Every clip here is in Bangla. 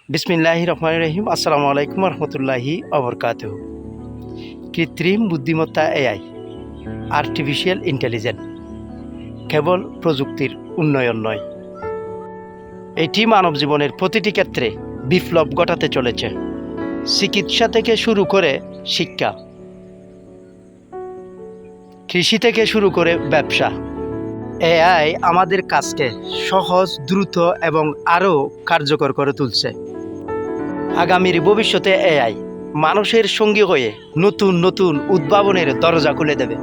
বিসমিল্লাহির রহমানির রহিম। আসসালামু আলাইকুম রহমতুল্লাহি অবরকাতুহু। কৃত্রিম বুদ্ধিমত্তা এআই, আর্টিফিশিয়াল ইন্টেলিজেন্স কেবল প্রযুক্তির উন্নয়ন নয়, এটি মানব জীবনের প্রতিটি ক্ষেত্রে বিপ্লব ঘটাতে চলেছে। চিকিৎসা থেকে শুরু করে শিক্ষা, কৃষি থেকে শুরু করে ব্যবসা, এআই আমাদের কাজকে সহজ, দ্রুত এবং আরও কার্যকর করে তুলছে। আগামীর ভবিষ্যতে এআই মানুষের সঙ্গী হয়ে নতুন নতুন উদ্ভাবনের দরজা খুলে দেবে।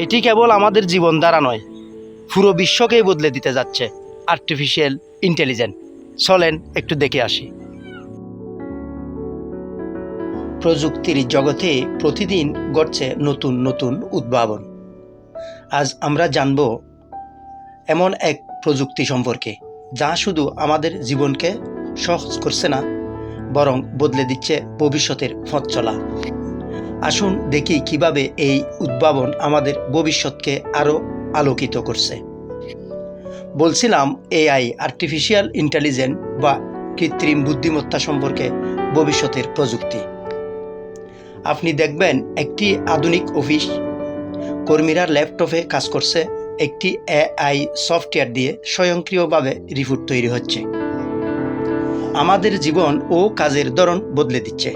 এটি কেবল আমাদের জীবনধারা নয়, পুরো বিশ্বকেই বদলে দিতে যাচ্ছে আর্টিফিশিয়াল ইন্টেলিজেন্স। চলেন একটু দেখে আসি। প্রযুক্তির জগতে প্রতিদিন ঘটছে নতুন নতুন উদ্ভাবন। আজ আমরা জানব এমন এক প্রযুক্তি সম্পর্কে যা শুধু আমাদের জীবনকে সহজ করছে না, বরং বদলে দিচ্ছে ভবিষ্যতের পথ চলা। আসুন দেখি কিভাবে এই উদ্ভাবন আমাদের ভবিষ্যৎকে আরও আলোকিত করছে। বলছিলাম এআই, আর্টিফিশিয়াল ইন্টেলিজেন্স বা কৃত্রিম বুদ্ধিমত্তা সম্পর্কে ভবিষ্যতের প্রযুক্তি। আপনি দেখবেন একটি আধুনিক অফিস, কর্মীরা ল্যাপটপে কাজ করছে, একটি এআই সফটওয়্যার দিয়ে স্বয়ংক্রিয়ভাবে রিপোর্ট তৈরি হচ্ছে। আমাদের জীবন ও কাজের ধরন বদলে দিচ্ছে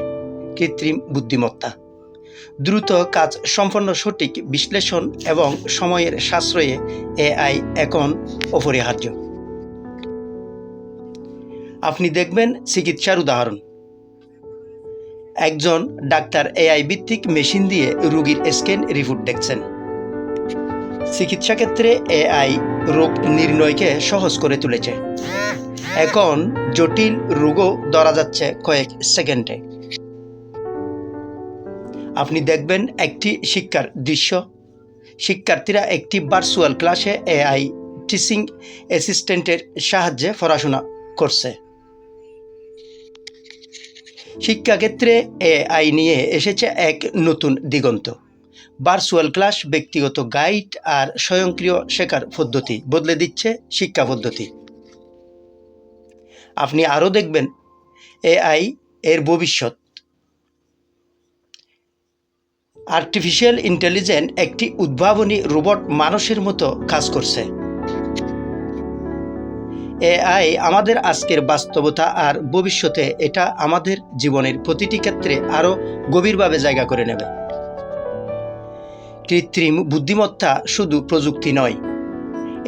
কৃত্রিম বুদ্ধিমত্তা। দ্রুত কাজ সম্পন্ন, সঠিক বিশ্লেষণ এবং সময়ের সাশ্রয়ে এআই এখন অপরিহার্য। আপনি দেখবেন চিকিৎসার উদাহরণ, একজন ডাক্তার এআই ভিত্তিক মেশিন দিয়ে রোগীর স্ক্যান রিপোর্ট দেখছেন। চিকিৎসা ক্ষেত্রে এআই রোগ নির্ণয়কে সহজ করে তুলেছে। এখন জটিল রোগও ধরা যাচ্ছে কয়েক সেকেন্ডে। আপনি দেখবেন একটি শিক্ষার দৃশ্য, শিক্ষার্থীরা একটি ভার্চুয়াল ক্লাসে এআই টিচিং অ্যাসিস্ট্যান্টের সাহায্যে পড়াশোনা করছে। শিক্ষাক্ষেত্রে এআই নিয়ে এসেছে এক নতুন দিগন্ত। ভার্চুয়াল ক্লাস, ব্যক্তিগত গাইড আর স্বয়ংক্রিয় শেখার পদ্ধতি বদলে দিচ্ছে শিক্ষা পদ্ধতি। আপনি আরও দেখবেন এআই এর ভবিষ্যৎ। আর্টিফিশিয়াল ইন্টেলিজেন্স একটি উদ্ভাবনী রোবট মানুষের মতো কাজ করছে। এআই আমাদের আজকের বাস্তবতা, আর ভবিষ্যতে এটা আমাদের জীবনের প্রতিটি ক্ষেত্রে আরও গভীরভাবে জায়গা করে নেবে। কৃত্রিম বুদ্ধিমত্তা শুধু প্রযুক্তি নয়,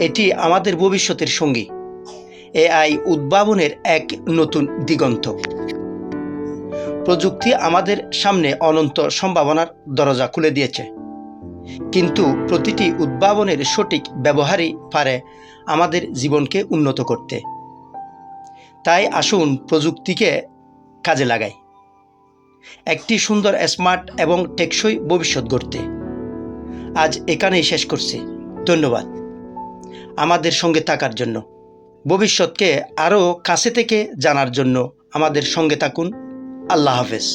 এটি আমাদের ভবিষ্যতের সঙ্গী। এআই উদ্ভাবনের এক নতুন দিগন্ত। প্রযুক্তি আমাদের সামনে অনন্ত সম্ভাবনার দরজা খুলে দিয়েছে, কিন্তু প্রতিটি উদ্ভাবনের সঠিক ব্যবহারই পারে আমাদের জীবনকে উন্নত করতে। তাই আসুন প্রযুক্তিকে কাজে লাগাই, একটি সুন্দর, স্মার্ট এবং টেকসই ভবিষ্যৎ গড়তে। আজ এখানেই শেষ করছি। ধন্যবাদ আমাদের সঙ্গে থাকার জন্য। ভবিষ্যৎকে আরও কাছে থেকে জানার জন্য আমাদের সঙ্গে থাকুন। আল্লাহ হাফেজ।